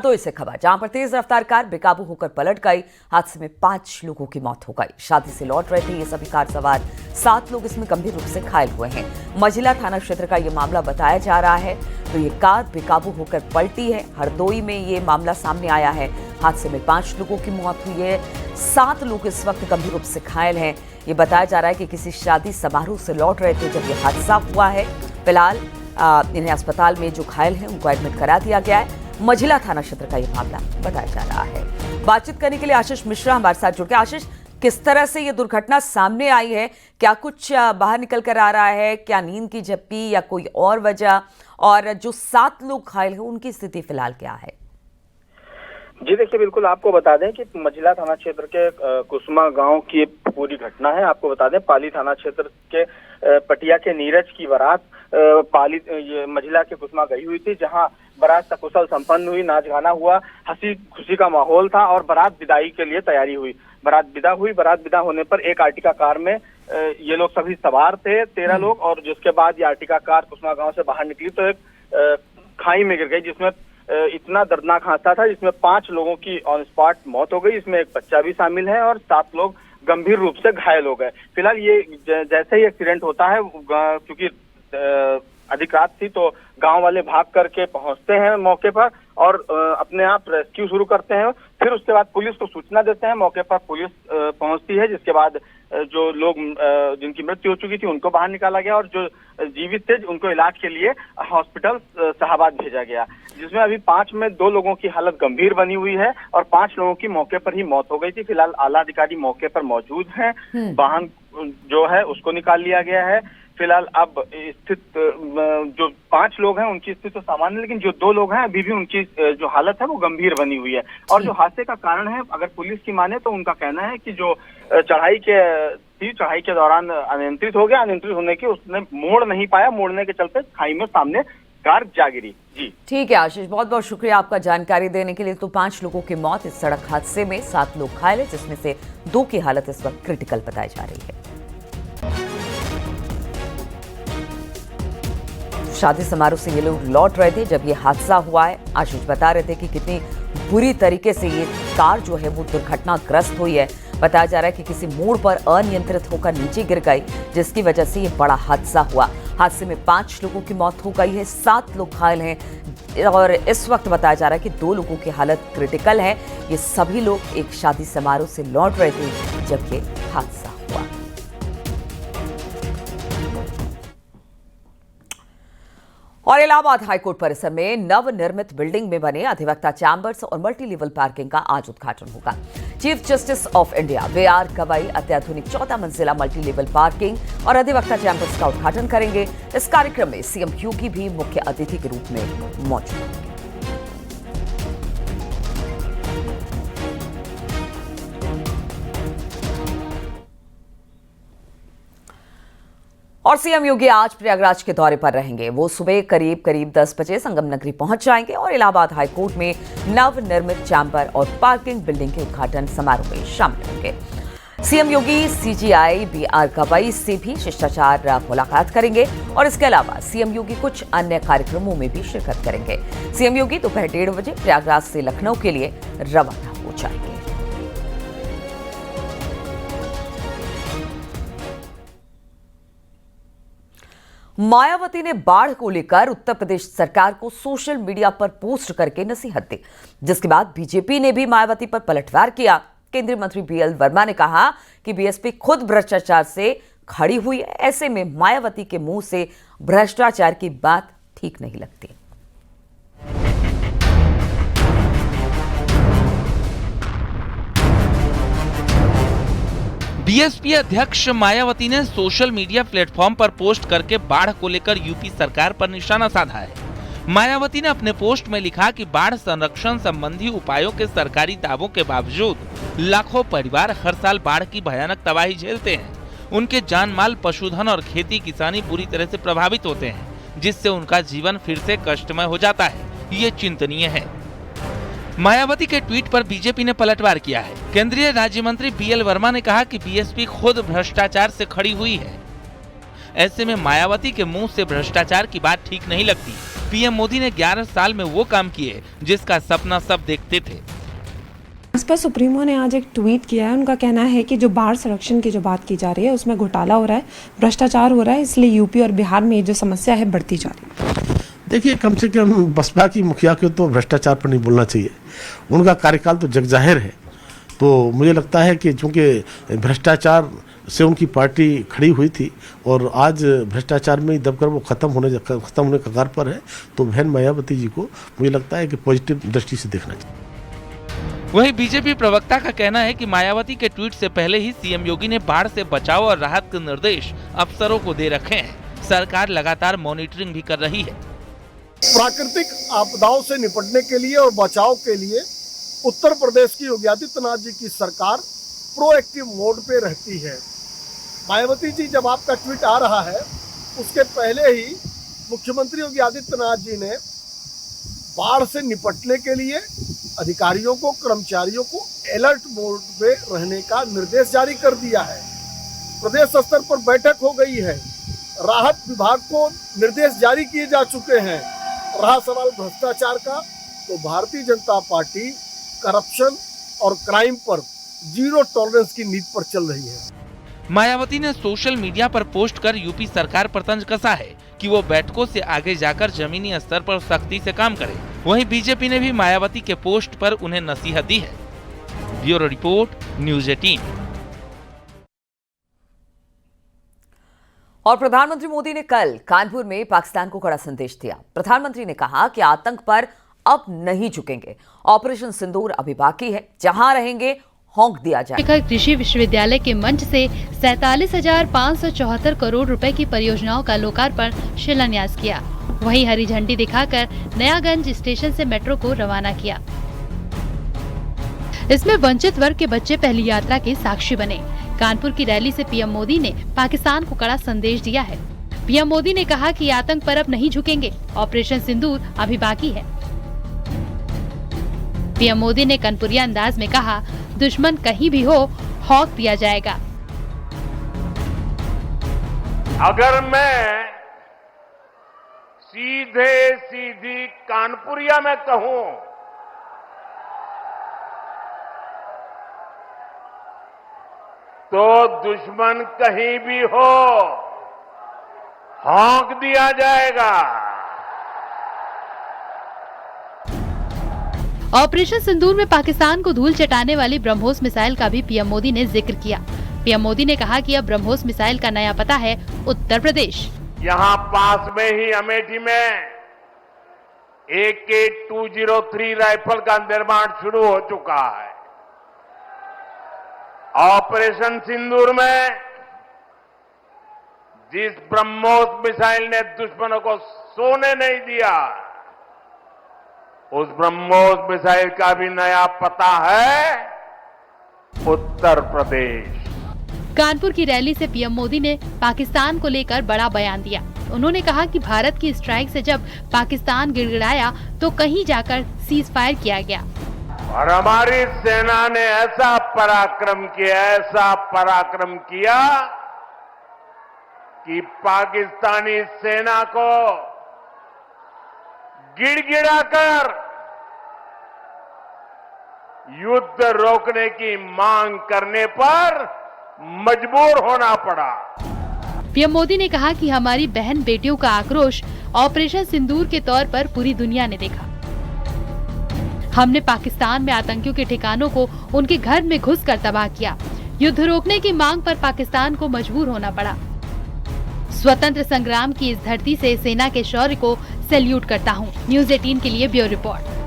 तो इसे खबर जहां पर तेज रफ्तार कार बेकाबू होकर पलट गई। हादसे में 5 लोगों की मौत हो गई। शादी से लौट रहे थे ये सभी कार सवार 7 लोग इसमें गंभीर रूप से घायल हुए हैं। मझिला थाना क्षेत्र का ये मामला बताया जा रहा है। तो ये कार बेकाबू होकर पलटी है। हरदोई में ये मामला सामने आया है। हादसे में 5 लोगों की मौत हुई है। 7 लोग इस वक्त गंभीर रूप से घायल हैं। ये बताया जा रहा है कि किसी शादी समारोह से लौट रहे थे जब ये हादसा हुआ है। फिलहाल इन्हें अस्पताल में जो घायल हैं उनको एडमिट करा दिया गया है। मझिला थाना क्षेत्र का यह मामला बताया जा रहा है। बातचीत करने के लिए आशीष मिश्रा हमारे साथ जुड़ गए। आशीष, किस तरह से यह दुर्घटना सामने आई है? क्या कुछ बाहर निकल कर आ रहा है? क्या नींद की झपकी या कोई और वजह? और जो 7 लोग घायल हैं उनकी स्थिति फिलहाल क्या है? जी देखिए, बिल्कुल आपको बता दें कि मझिला थाना क्षेत्र के कुसमा गांव की पूरी घटना है। आपको बता दें पाली थाना क्षेत्र के पटिया के नीरज की बारात मझिला के कुसमा गई हुई थी, जहां बारात सकुशल संपन्न हुई, नाच गाना हुआ, हंसी खुशी का माहौल था और बारात विदाई के लिए तैयारी हुई। बारात विदा हुई। बारात विदा होने पर एक आर्टिका कार में ये लोग सभी सवार थे 13 लोग, और जिसके बाद ये आर्टिका कार कुसमा गांव से बाहर निकली तो एक खाई में गिर गई, जिसमें इतना दर्दनाक हादसा था जिसमें 5 लोगों की ऑन स्पॉट मौत हो गई। इसमें एक बच्चा भी शामिल है और 7 लोग गंभीर रूप से घायल हो गए। फिलहाल ये जैसे ही एक्सीडेंट होता है, क्योंकि अधिक रात थी तो गांव वाले भाग करके पहुंचते हैं मौके पर और अपने आप रेस्क्यू शुरू करते हैं। फिर उसके बाद पुलिस को सूचना देते हैं। मौके पर पुलिस पहुंचती है, जिसके बाद जो लोग जिनकी मृत्यु हो चुकी थी उनको बाहर निकाला गया और जो जीवित थे उनको इलाज के लिए हॉस्पिटल शाहाबाद भेजा गया, जिसमें अभी 5 में 2 लोगों की हालत गंभीर बनी हुई है और 5 लोगों की मौके पर ही मौत हो गई थी। फिलहाल आला अधिकारी मौके पर मौजूद हैं। वाहन जो है उसको निकाल लिया गया है। फिलहाल अब स्थित जो 5 लोग हैं उनकी स्थिति तो सामान्य, लेकिन जो 2 लोग हैं अभी भी उनकी जो हालत है वो गंभीर बनी हुई है। और जो हादसे का कारण है, अगर पुलिस की माने तो उनका कहना है कि जो चढ़ाई के दौरान अनियंत्रित हो गया। अनियंत्रित होने के उसने मोड़ नहीं पाया, मोड़ने के चलते खाई में सामने कार जा गिरी। जी ठीक है आशीष, बहुत बहुत शुक्रिया आपका जानकारी देने के लिए। तो 5 लोगों की मौत इस सड़क हादसे में, 7 लोग घायल हैं, जिसमें से 2 की हालत इस वक्त क्रिटिकल बताई जा रही है। शादी समारोह से ये लोग लौट रहे थे जब ये हादसा हुआ है। आशीष बता रहे थे कि कितनी बुरी तरीके से ये कार जो है वो दुर्घटनाग्रस्त हुई है। बताया जा रहा है कि किसी मोड़ पर अनियंत्रित होकर नीचे गिर गई, जिसकी वजह से ये बड़ा हादसा हुआ। हादसे में 5 लोगों की मौत हो गई है, 7 लोग घायल हैं और इस वक्त बताया जा रहा है कि 2 लोगों की हालत क्रिटिकल है। ये सभी लोग एक शादी समारोह से लौट रहे थे जब ये हादसा हुआ। और इलाहाबाद हाईकोर्ट परिसर में नवनिर्मित बिल्डिंग में बने अधिवक्ता चैम्बर्स और मल्टी लेवल पार्किंग का आज उद्घाटन होगा। Chief justice of India VR गवाई अत्याधुनिक 14 मंजिला मल्टी लेवल पार्किंग और अधिवक्ता चैम्बर्स का उद्घाटन करेंगे। इस कार्यक्रम में सीएम योगी भी मुख्य अतिथि के रूप में मौजूद होंगे। और सीएम योगी आज प्रयागराज के दौरे पर रहेंगे। वो सुबह करीब 10 बजे संगम नगरी पहुंच जाएंगे और इलाहाबाद हाईकोर्ट में नवनिर्मित चैम्बर और पार्किंग बिल्डिंग के उद्घाटन समारोह में शामिल होंगे। सीएम योगी सीजीआई वीआर गवाई से भी शिष्टाचार मुलाकात करेंगे और इसके अलावा सीएम योगी कुछ अन्य कार्यक्रमों में भी शिरकत करेंगे। सीएम योगी दोपहर 1:30 बजे प्रयागराज से लखनऊ के लिए रवाना हो जाएंगे। मायावती ने बाढ़ को लेकर उत्तर प्रदेश सरकार को सोशल मीडिया पर पोस्ट करके नसीहत दी, जिसके बाद बीजेपी ने भी मायावती पर पलटवार किया। केंद्रीय मंत्री बीएल वर्मा ने कहा कि बीएसपी खुद भ्रष्टाचार से खड़ी हुई है, ऐसे में मायावती के मुंह से भ्रष्टाचार की बात ठीक नहीं लगती। बीएसपी अध्यक्ष मायावती ने सोशल मीडिया प्लेटफॉर्म पर पोस्ट करके बाढ़ को लेकर यूपी सरकार पर निशाना साधा है। मायावती ने अपने पोस्ट में लिखा कि बाढ़ संरक्षण संबंधी उपायों के सरकारी दावों के बावजूद लाखों परिवार हर साल बाढ़ की भयानक तबाही झेलते हैं। उनके जान माल, पशुधन और खेती किसानी बुरी तरह से प्रभावित होते हैं, जिससे उनका जीवन फिर से कष्टमय हो जाता है। ये चिंतनीय है। मायावती के ट्वीट पर बीजेपी ने पलटवार किया है। केंद्रीय राज्य मंत्री बीएल वर्मा ने कहा कि बीएसपी खुद भ्रष्टाचार से खड़ी हुई है, ऐसे में मायावती के मुंह से भ्रष्टाचार की बात ठीक नहीं लगती। पीएम मोदी ने 11 साल में वो काम किए जिसका सपना सब देखते थे। भाजपा सुप्रीमो ने आज एक ट्वीट किया है। उनका कहना है कि जो बाढ़ संरक्षण की जो बात की जा रही है उसमें घोटाला हो रहा है, भ्रष्टाचार हो रहा है, इसलिए यूपी और बिहार में ये जो समस्या है बढ़ती जा रही है। देखिए, कम से कम बसपा की मुखिया को तो भ्रष्टाचार पर नहीं बोलना चाहिए। उनका कार्यकाल तो जगजाहिर है। तो मुझे लगता है कि चूंकि भ्रष्टाचार से उनकी पार्टी खड़ी हुई थी और आज भ्रष्टाचार में ही दबकर वो खत्म होने कगार पर है, तो बहन मायावती जी को मुझे लगता है कि पॉजिटिव दृष्टि से देखना चाहिए। वहीं बीजेपी प्रवक्ता का कहना है कि मायावती के ट्वीट से पहले ही सीएम योगी ने बाढ़ से बचाव और राहत के निर्देश अफसरों को दे रखे हैं। सरकार लगातार मॉनिटरिंग भी कर रही है। प्राकृतिक आपदाओं से निपटने के लिए और बचाव के लिए उत्तर प्रदेश की योगी आदित्यनाथ जी की सरकार प्रोएक्टिव मोड पे रहती है। मायावती जी, जब आपका ट्वीट आ रहा है उसके पहले ही मुख्यमंत्री योगी आदित्यनाथ जी ने बाढ़ से निपटने के लिए अधिकारियों को, कर्मचारियों को अलर्ट मोड पे रहने का निर्देश जारी कर दिया है। प्रदेश स्तर पर बैठक हो गई है। राहत विभाग को निर्देश जारी किए जा चुके हैं। रहा सवाल भ्रष्टाचार का, तो भारतीय जनता पार्टी करप्शन और क्राइम पर जीरो टॉलरेंस की नीति पर चल रही है। मायावती ने सोशल मीडिया पर पोस्ट कर यूपी सरकार पर तंज कसा है कि वो बैठकों से आगे जाकर जमीनी स्तर पर सख्ती से काम करे। वहीं बीजेपी ने भी मायावती के पोस्ट पर उन्हें नसीहत दी है। Bureau report, news 18। और प्रधानमंत्री मोदी ने कल कानपुर में पाकिस्तान को कड़ा संदेश दिया। प्रधानमंत्री ने कहा कि आतंक पर अब नहीं झुकेंगे। ऑपरेशन सिंदूर अभी बाकी है, जहां रहेंगे होंक दिया जाए। कृषि विश्वविद्यालय के मंच से 47,574 करोड़ रुपए की परियोजनाओं का लोकार्पण शिलान्यास किया। वहीं हरी झंडी दिखाकर नयागंज स्टेशन से मेट्रो को रवाना किया। इसमें वंचित वर्ग के बच्चे पहली यात्रा के साक्षी बने। कानपुर की रैली से पीएम मोदी ने पाकिस्तान को कड़ा संदेश दिया है। पीएम मोदी ने कहा कि आतंक पर अब नहीं झुकेंगे। ऑपरेशन सिंदूर अभी बाकी है। पीएम मोदी ने कानपुरिया अंदाज में कहा, दुश्मन कहीं भी हो, हौक दिया जाएगा। अगर मैं सीधी कानपुरिया में कहूं तो दुश्मन कहीं भी हो, हौंक दिया जाएगा। ऑपरेशन सिंदूर में पाकिस्तान को धूल चटाने वाली ब्रह्मोस मिसाइल का भी पीएम मोदी ने जिक्र किया। पीएम मोदी ने कहा कि अब ब्रह्मोस मिसाइल का नया पता है उत्तर प्रदेश। यहां पास में ही अमेठी में AK-203 राइफल का निर्माण शुरू हो चुका है। ऑपरेशन सिंदूर में जिस ब्रह्मोस मिसाइल ने दुश्मनों को सोने नहीं दिया, उस ब्रह्मोस मिसाइल का भी नया पता है उत्तर प्रदेश। कानपुर की रैली से पीएम मोदी ने पाकिस्तान को लेकर बड़ा बयान दिया। उन्होंने कहा कि भारत की स्ट्राइक से जब पाकिस्तान गिड़गिड़ाया तो कहीं जाकर सीज फायर किया गया। और हमारी सेना ने ऐसा पराक्रम किया कि पाकिस्तानी सेना को गिड़गिड़ाकर युद्ध रोकने की मांग करने पर मजबूर होना पड़ा। पीएम मोदी ने कहा कि हमारी बहन बेटियों का आक्रोश ऑपरेशन सिंदूर के तौर पर पूरी दुनिया ने देखा। हमने पाकिस्तान में आतंकियों के ठिकानों को उनके घर में घुसकर तबाह किया। युद्ध रोकने की मांग पर पाकिस्तान को मजबूर होना पड़ा। स्वतंत्र संग्राम की इस धरती से सेना के शौर्य को सैल्यूट करता हूं। न्यूज़ 18 के लिए ब्यूरो रिपोर्ट।